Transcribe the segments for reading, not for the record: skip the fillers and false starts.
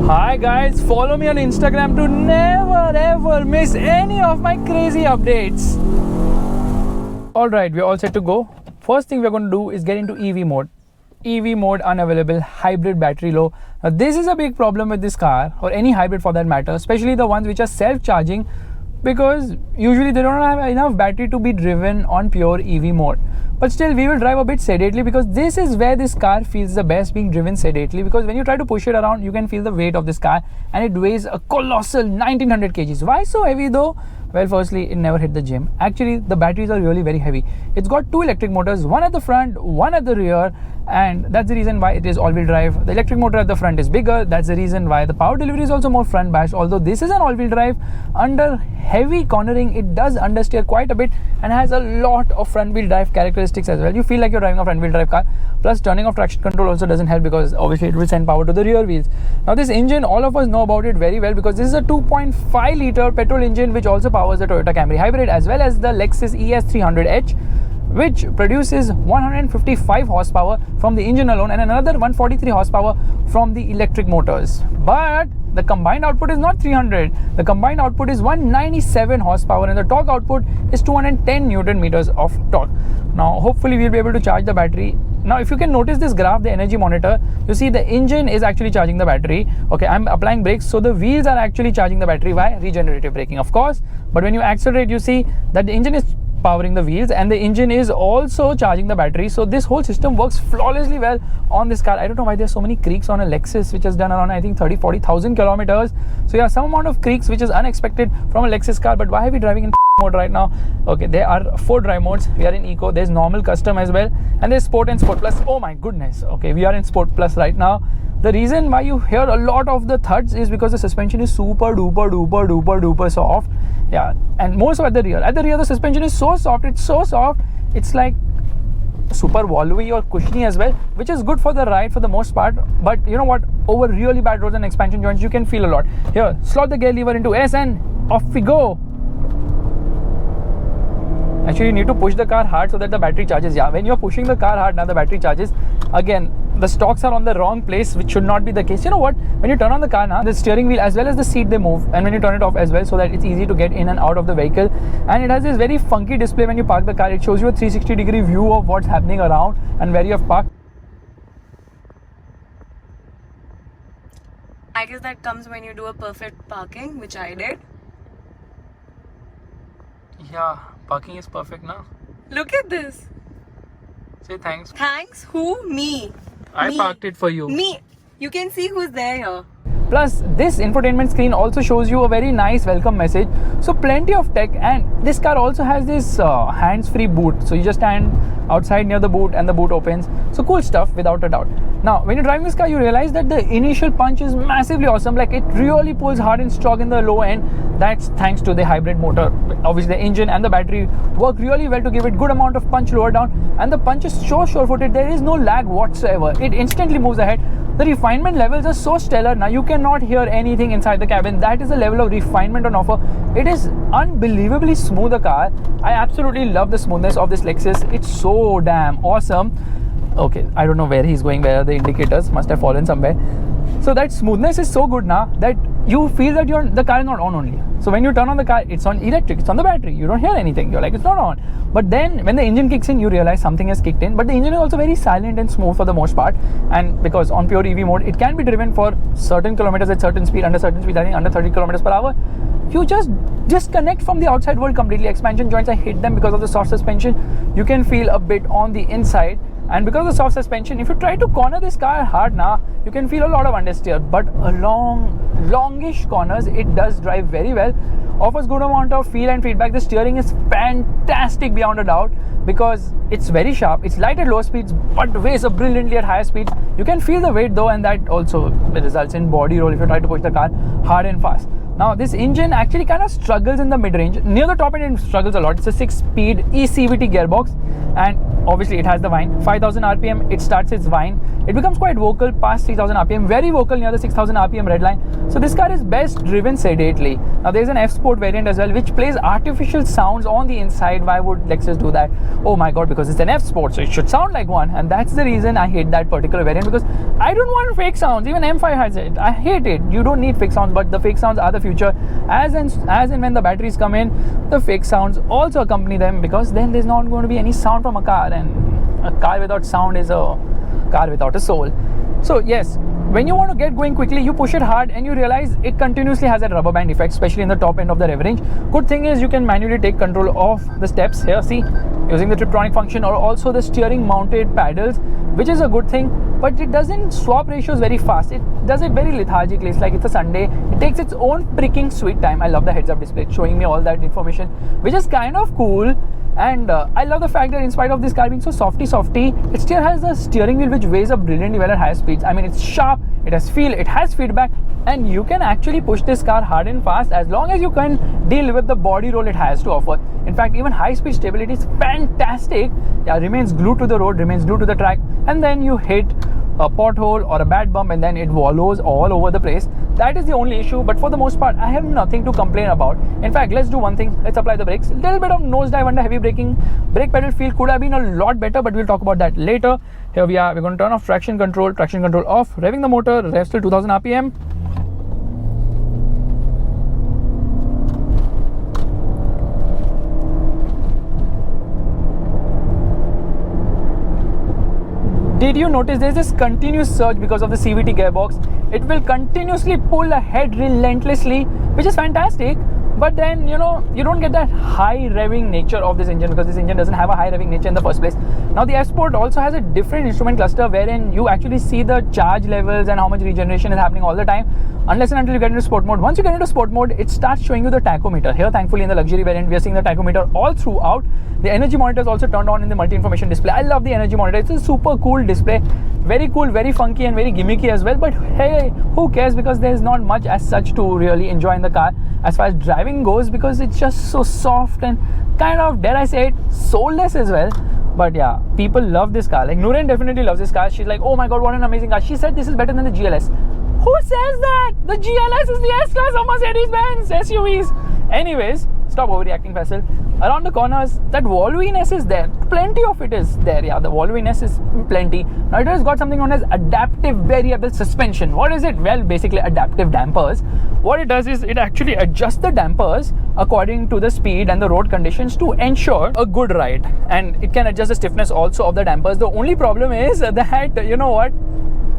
Hi guys, follow me on Instagram to never ever miss any of my crazy updates. Alright, we're all set to go. First thing we're going to do is get into EV mode. EV mode unavailable, hybrid battery low. Now this is a big problem with this car, or any hybrid for that matter, especially the ones which are self-charging, because usually they don't have enough battery to be driven on pure EV mode. But still, we will drive a bit sedately, because this is where this car feels the best, being driven sedately, because when you try to push it around, you can feel the weight of this car, and it weighs a colossal 1900 kgs. Why so heavy though? Well, firstly, it never hit the gym. Actually, the batteries are really very heavy. It's got two electric motors, one at the front, one at the rear, and that's the reason why it is all-wheel drive. The electric motor at the front is bigger. That's the reason why the power delivery is also more front bashed. Although this is an all-wheel drive, under heavy cornering, it does understeer quite a bit and has a lot of front-wheel drive characteristics as well. You feel like you're driving a front-wheel drive car. Plus, turning off traction control also doesn't help, because obviously it will send power to the rear wheels. Now, this engine, all of us know about it very well, because this is a 2.5 liter petrol engine which also powers the Toyota Camry Hybrid as well as the Lexus ES300H, which produces 155 horsepower from the engine alone and another 143 horsepower from the electric motors. But the combined output is not 300. The combined output is 197 horsepower, and the torque output is 210 Newton meters of torque. Now, hopefully we'll be able to charge the battery. Now, if you can notice this graph, the energy monitor, you see the engine is actually charging the battery. Okay, I'm applying brakes, so the wheels are actually charging the battery by regenerative braking, of course. But when you accelerate, you see that the engine is powering the wheels and the engine is also charging the battery. So this whole system works flawlessly well on this car. I don't know why there's so many creaks on a Lexus, which has done around, I think, 30,000-40,000 kilometers. So yeah, some amount of creaks, which is unexpected from a Lexus car. But why are we driving in mode right now? Okay, there are 4 drive modes. We are in Eco, there's normal, custom as well, and there's Sport and Sport Plus. Oh my goodness. Okay, we are in Sport Plus right now. The reason why you hear a lot of the thuds is because the suspension is super duper soft. Yeah, and more so at the rear. At the rear, the suspension is so soft, it's like super wallowy or cushiony as well, which is good for the ride for the most part. But you know what, over really bad roads and expansion joints, you can feel a lot. Here, slot the gear lever into S and off we go. Actually, you need to push the car hard so that the battery charges. Yeah, when you're pushing the car hard, now the battery charges. Again, the stalks are on the wrong place, which should not be the case. You know what? When you turn on the car now, the steering wheel as well as the seat, they move. And when you turn it off as well, so that it's easy to get in and out of the vehicle. And it has this very funky display when you park the car. It shows you a 360-degree view of what's happening around and where you have parked. I guess that comes when you do a perfect parking, which I did. Yeah, parking is perfect now. Look at this. Say thanks. Thanks? Who? Me. I parked it for you. Me. You can see who's there here. Plus, this infotainment screen also shows you a very nice welcome message. So plenty of tech, and this car also has this hands-free boot. So you just stand outside near the boot and the boot opens. So cool stuff, without a doubt. Now, when you're driving this car, you realize that the initial punch is massively awesome. Like, it really pulls hard and strong in the low end. That's thanks to the hybrid motor. Obviously, the engine and the battery work really well to give it good amount of punch lower down. And the punch is so sure-footed, there is no lag whatsoever. It instantly moves ahead. The refinement levels are so stellar. Now you cannot hear anything inside the cabin. That is the level of refinement on offer. It is unbelievably smooth, a car. I absolutely love the smoothness of this Lexus. It's so damn awesome. Okay, I don't know where he's going. Where are the indicators? Must have fallen somewhere. So that smoothness is so good now that you feel that the car is not on only. So when you turn on the car, it's on electric, it's on the battery. You don't hear anything. You're like, it's not on. But then when the engine kicks in, you realize something has kicked in. But the engine is also very silent and smooth for the most part. And because on pure EV mode, it can be driven for certain kilometers at certain speed, under certain speed, I think under 30 kilometers per hour. You just disconnect from the outside world completely. Expansion joints, I hate them because of the soft suspension. You can feel a bit on the inside. And because of the soft suspension, if you try to corner this car hard now, you can feel a lot of understeer. But along longish corners, it does drive very well. Offers good amount of feel and feedback. The steering is fantastic beyond a doubt, because it's very sharp. It's light at low speeds, but weighs up brilliantly at higher speeds. You can feel the weight though, and that also results in body roll if you try to push the car hard and fast. Now this engine actually kind of struggles in the mid-range. Near the top end it struggles a lot. It's a 6-speed eCVT gearbox, and obviously it has the whine. 5000 RPM it starts its whine. It becomes quite vocal past 3000 RPM, very vocal near the 6000 RPM red line. So this car is best driven sedately. Now there's an F Sport variant as well which plays artificial sounds on the inside. Why would Lexus do that? Oh my god, because it's an F Sport, so it should sound like one, and that's the reason I hate that particular variant, because I don't want fake sounds. Even M5 has it. I hate it. You don't need fake sounds, but the fake sounds are the future. As and when the batteries come in, the fake sounds also accompany them, because then there's not going to be any sound from a car, and a car without sound is a car without a soul. So yes, when you want to get going quickly, you push it hard and you realize it continuously has that rubber band effect, especially in the top end of the rev range. Good thing is you can manually take control of the steps here, see, using the Tiptronic function, or also the steering mounted paddles, which is a good thing, but it doesn't swap ratios very fast. It does it very lethargically. It's like it's a Sunday. It takes its own freaking sweet time. I love the heads-up display showing me all that information, which is kind of cool. And I love the fact that in spite of this car being so softy, it still has a steering wheel which weighs up brilliantly well at higher speeds. I mean, it's sharp, it has feel, it has feedback, and you can actually push this car hard and fast as long as you can deal with the body roll it has to offer. In fact, even high-speed stability is fantastic. Yeah, remains glued to the road, remains glued to the track, and then you hit a pothole or a bad bump and then it wallows all over the place. That is the only issue, but for the most part I have nothing to complain about. In fact, let's do one thing. Let's apply the brakes. A little bit of nosedive under heavy braking. Brake pedal feel could have been a lot better, but we'll talk about that later. Here we are. We're going to turn off traction control off, revving the motor, revs till 2000 RPM. Did you notice there's this continuous surge because of the CVT gearbox? It will continuously pull ahead relentlessly, which is fantastic. But then, you know, you don't get that high revving nature of this engine, because this engine doesn't have a high revving nature in the first place. Now the F Sport also has a different instrument cluster wherein you actually see the charge levels and how much regeneration is happening all the time, unless and until you get into sport mode. Once you get into sport mode, it starts showing you the tachometer. Here, thankfully, in the luxury variant, we are seeing the tachometer all throughout. The energy monitor is also turned on in the multi-information display. I love the energy monitor. It's a super cool display. Very cool, very funky, and very gimmicky as well. But hey, who cares, because there's not much as such to really enjoy in the car as far as driving goes, because it's just so soft and kind of, dare I say it, soulless as well. But yeah, people love this car. Like Nuren definitely loves this car. She's like, oh my god, what an amazing car. She said this is better than the GLS. Who says that? The GLS is the S-Class of Mercedes-Benz SUVs. Anyways, stop overreacting, Faisal. Around the corners, that Volvo-ness is there. Plenty of it is there. Yeah, the Volvo-ness is plenty. Now it has got something known as adaptive variable suspension. What is it? Well, basically adaptive dampers. What it does is it actually adjusts the dampers according to the speed and the road conditions to ensure a good ride. And it can adjust the stiffness also of the dampers. The only problem is that, you know what,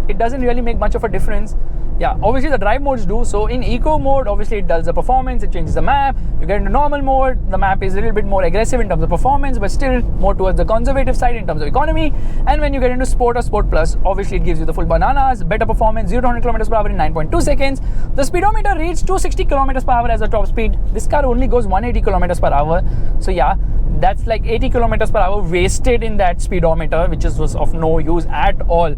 it doesn't really make much of a difference. Yeah, obviously the drive modes do. So in eco mode, obviously it does the performance, it changes the map. You get into normal mode, the map is a little bit more aggressive in terms of performance, but still more towards the conservative side in terms of economy. And when you get into sport or sport plus, obviously it gives you the full bananas, better performance, 0 to 100 km per hour in 9.2 seconds. The speedometer reads 260 km per hour as a top speed. This car only goes 180 km per hour. So yeah, that's like 80 km per hour wasted in that speedometer, which was of no use at all.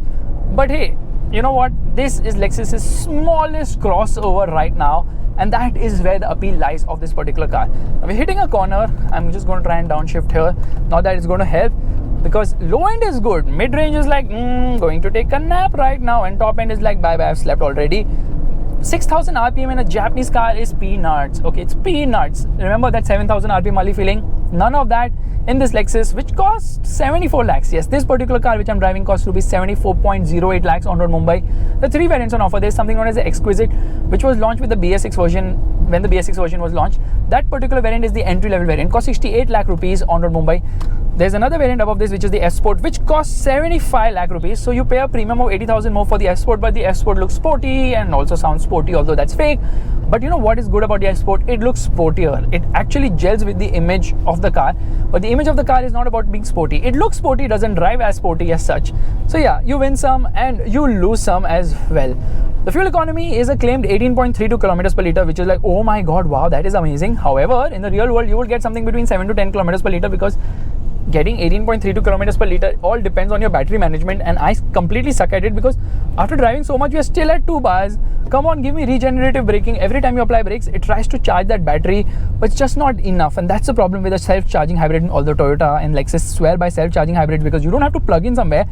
But hey, you know what? This is Lexus's smallest crossover right now, and that is where the appeal lies of this particular car. Now we're hitting a corner. I'm just going to try and downshift here. Not that it's going to help, because low end is good. Mid range is like, going to take a nap right now, and top end is like, bye bye, I've slept already. 6,000 RPM in a Japanese car is peanuts. Okay, it's peanuts. Remember that 7,000 RPM Ali feeling? None of that in this Lexus, which costs 74 lakhs. Yes, this particular car which I'm driving costs rupees 74.08 lakhs on road Mumbai. The three variants on offer. There's something known as the Exquisite, which was launched with the BS6 version. When the BS6 version was launched, that particular variant is the entry level variant, costs 68 lakh rupees on road Mumbai. There's another variant above this, which is the F Sport, which costs 75 lakh rupees. So you pay a premium of 80,000 more for the F Sport, but the F Sport looks sporty and also sounds sporty, although that's fake. But you know what is good about the F Sport? It looks sportier. It actually gels with the image of the car. But the image of the car is not about being sporty. It looks sporty, doesn't drive as sporty as such. So yeah, you win some and you lose some as well. The fuel economy is a claimed 18.32 kilometers per liter, which is like, oh my god, wow, that is amazing. However, in the real world, you will get something between 7 to 10 kilometers per liter, because getting 18.32 kilometers per liter all depends on your battery management, and I completely suck at it because after driving so much, we are still at 2 bars. Come on, give me regenerative braking. Every time you apply brakes, it tries to charge that battery, but it's just not enough. And that's the problem with a self-charging hybrid. Although Toyota and Lexus swear by self-charging hybrids because you don't have to plug in somewhere.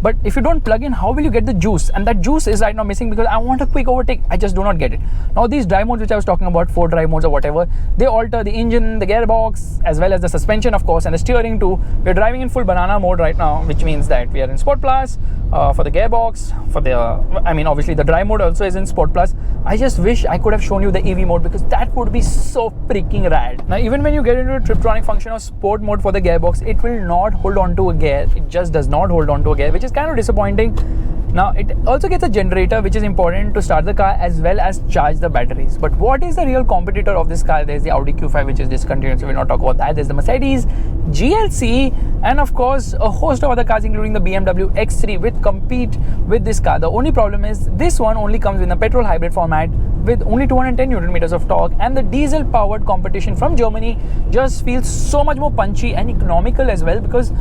But if you don't plug in, how will you get the juice? And that juice is right now missing because I want a quick overtake. I just do not get it. Now these drive modes which I was talking about, 4 drive modes or whatever, they alter the engine, the gearbox, as well as the suspension of course, and the steering too. We're driving in full banana mode right now, which means that we are in Sport Plus for the gearbox, for the, obviously the drive mode also is in Sport Plus. I just wish I could have shown you the EV mode because that would be so freaking rad. Now even when you get into a Tiptronic function of sport mode for the gearbox, it will not hold on to a gear. It just does not hold on to a gear, which is kind of disappointing. Now it also gets a generator, which is important to start the car as well as charge the batteries. But what is the real competitor of this car? There's the Audi Q5, which is discontinued, so we'll not talk about that. There's the Mercedes GLC, and of course a host of other cars including the BMW X3 which compete with this car. The only problem is this one only comes in a petrol hybrid format with only 210 Newton meters of torque, and the diesel powered competition from Germany just feels so much more punchy and economical as well, because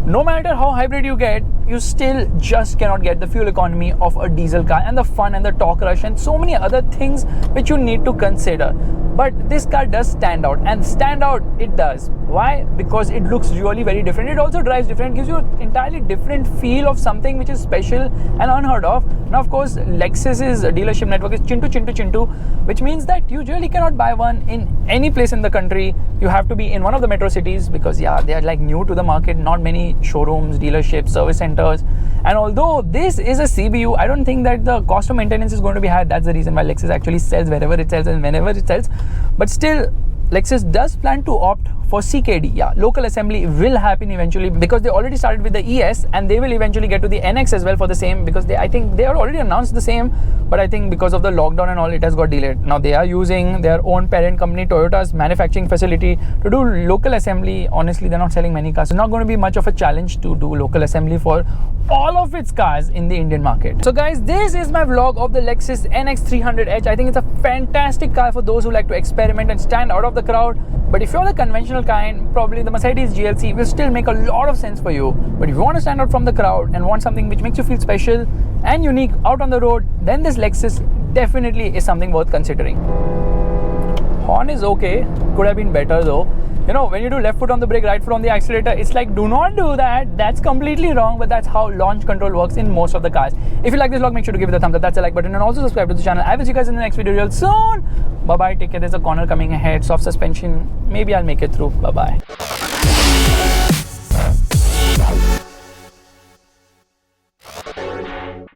no matter how hybrid you get, you still just cannot get the fuel economy of a diesel car and the fun and the torque rush and so many other things which you need to consider. But this car does stand out, and stand out it does. Why? Because it looks really very different. It also drives different, gives you an entirely different feel of something which is special and unheard of. Now of course Lexus's dealership network is Chintu, which means that you really cannot buy one in any place in the country. You have to be in one of the metro cities because they are like new to the market, not many showrooms, dealerships, service centers. And although this is a CBU, I don't think that the cost of maintenance is going to be high. That's the reason why Lexus actually sells wherever it sells and whenever it sells. But still, Lexus does plan to opt for CKD. Local assembly will happen eventually because they already started with the ES, and they will eventually get to the NX as well for the same, because I think they are already announced the same, but I think because of the lockdown and all, it has got delayed. Now they are using their own parent company Toyota's manufacturing facility to do local assembly. Honestly, they're not selling many cars. It's not going to be much of a challenge to do local assembly for all of its cars in the Indian market. So guys, this is my vlog of the Lexus NX 300H. I think it's a fantastic car for those who like to experiment and stand out of the crowd. But if you're the conventional kind, probably the Mercedes GLC will still make a lot of sense for you. But if you want to stand out from the crowd and want something which makes you feel special and unique out on the road, then this Lexus definitely is something worth considering. Horn is okay, could have been better though. You know, when you do left foot on the brake, right foot on the accelerator, it's like, do not do that. That's completely wrong, but that's how launch control works in most of the cars. If you like this vlog, make sure to give it a thumbs up. That's a like button, and also subscribe to the channel. I will see you guys in the next video real soon. Bye-bye, take care. There's a corner coming ahead, soft suspension. Maybe I'll make it through. Bye-bye.